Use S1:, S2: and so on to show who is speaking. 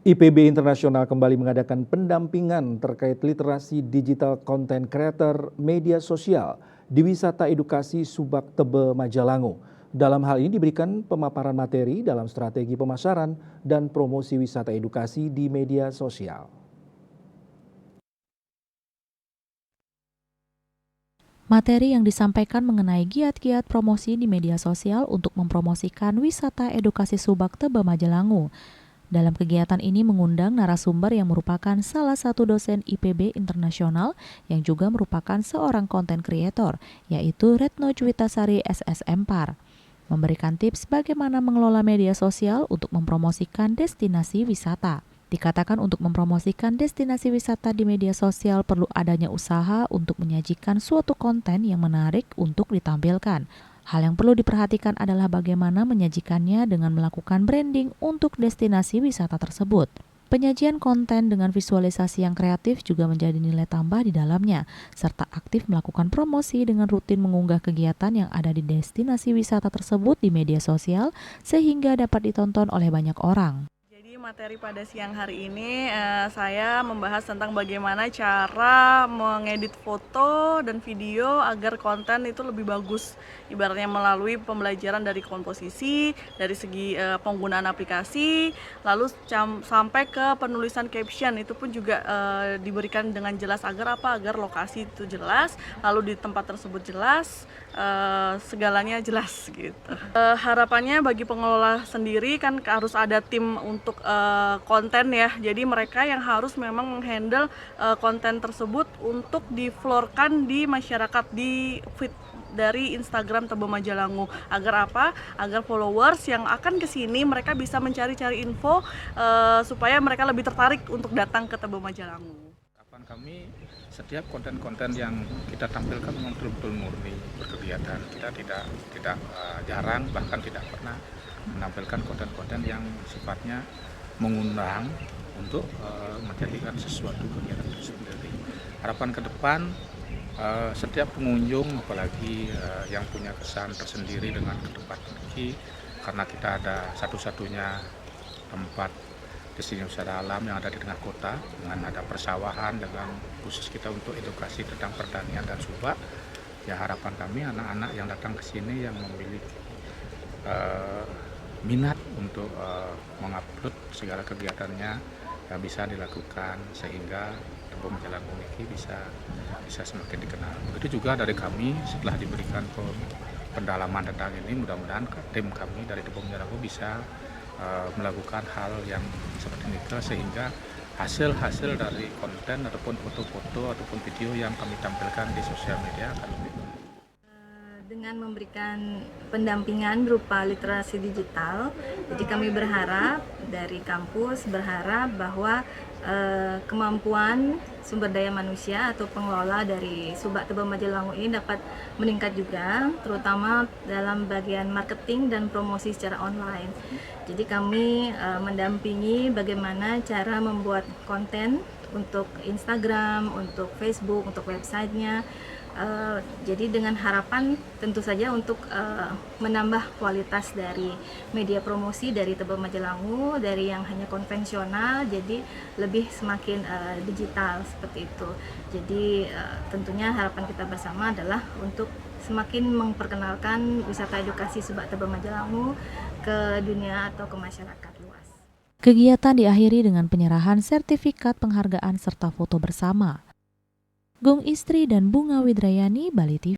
S1: IPB Internasional kembali mengadakan pendampingan terkait literasi digital content creator media sosial di wisata edukasi Subak Tebe Majalangu. Dalam hal ini diberikan pemaparan materi dalam strategi pemasaran dan promosi wisata edukasi di media sosial.
S2: Materi yang disampaikan mengenai giat-giat promosi di media sosial untuk mempromosikan wisata edukasi Subak Tebe Majalangu. Dalam kegiatan ini mengundang narasumber yang merupakan salah satu dosen IPB Internasional yang juga merupakan seorang konten kreator, yaitu Retno Cuitasari SSM Par. Memberikan tips bagaimana mengelola media sosial untuk mempromosikan destinasi wisata. Dikatakan untuk mempromosikan destinasi wisata di media sosial perlu adanya usaha untuk menyajikan suatu konten yang menarik untuk ditampilkan. Hal yang perlu diperhatikan adalah bagaimana menyajikannya dengan melakukan branding untuk destinasi wisata tersebut. Penyajian konten dengan visualisasi yang kreatif juga menjadi nilai tambah di dalamnya, serta aktif melakukan promosi dengan rutin mengunggah kegiatan yang ada di destinasi wisata tersebut di media sosial sehingga dapat ditonton oleh banyak orang.
S3: Materi pada siang hari ini saya membahas tentang bagaimana cara mengedit foto dan video agar konten itu lebih bagus, ibaratnya melalui pembelajaran dari komposisi, dari segi penggunaan aplikasi, lalu sampai ke penulisan caption itu pun juga diberikan dengan jelas agar lokasi itu jelas, lalu di tempat tersebut jelas, segalanya jelas gitu. Harapannya bagi pengelola sendiri kan harus ada tim untuk konten ya, jadi mereka yang harus memang menghandle konten tersebut untuk diflorkan di masyarakat di feed dari Instagram Tebe Majalangu. Agar apa? Agar followers yang akan ke sini mereka bisa mencari-cari info supaya mereka lebih tertarik untuk datang ke Tebe Majalangu.
S4: Harapan kami setiap konten-konten yang kita tampilkan memang betul-betul murni berkegiatan. Kita tidak jarang bahkan tidak pernah menampilkan konten-konten yang sifatnya mengundang untuk menjadikan sesuatu kegiatan tersendiri. Harapan ke depan setiap pengunjung apalagi yang punya kesan tersendiri dengan tempat ini, karena kita ada satu-satunya tempat destinasi wisata alam yang ada di tengah kota dengan ada persawahan, dengan khusus kita untuk edukasi tentang pertanian dan subak. Ya, harapan kami anak-anak yang datang ke sini yang memiliki minat untuk mengupload segala kegiatannya bisa dilakukan sehingga Tebe Majalangu ini bisa semakin dikenal. Begitu juga dari kami setelah diberikan pendalaman tentang ini, mudah-mudahan tim kami dari Tebe Majalangu bisa melakukan hal yang seperti ini sehingga hasil-hasil dari konten ataupun foto-foto ataupun video yang kami tampilkan di sosial media akan lebih baik.
S5: Dengan memberikan pendampingan berupa literasi digital, jadi kami berharap dari kampus bahwa kemampuan sumber daya manusia atau pengelola dari Subak Tebe Majalangu ini dapat meningkat juga, terutama dalam bagian marketing dan promosi secara online. Jadi kami mendampingi bagaimana cara membuat konten untuk Instagram, untuk Facebook, untuk websitenya. Jadi dengan harapan tentu saja untuk menambah kualitas dari media promosi dari Tebe Majalangu, dari yang hanya konvensional jadi lebih semakin digital seperti itu. Jadi tentunya harapan kita bersama adalah untuk semakin memperkenalkan wisata edukasi Subak Tebe Majalangu ke dunia atau ke masyarakat luas.
S2: Kegiatan diakhiri dengan penyerahan sertifikat penghargaan serta foto bersama. Gung Istri dan Bunga Widrayani, Bali TV.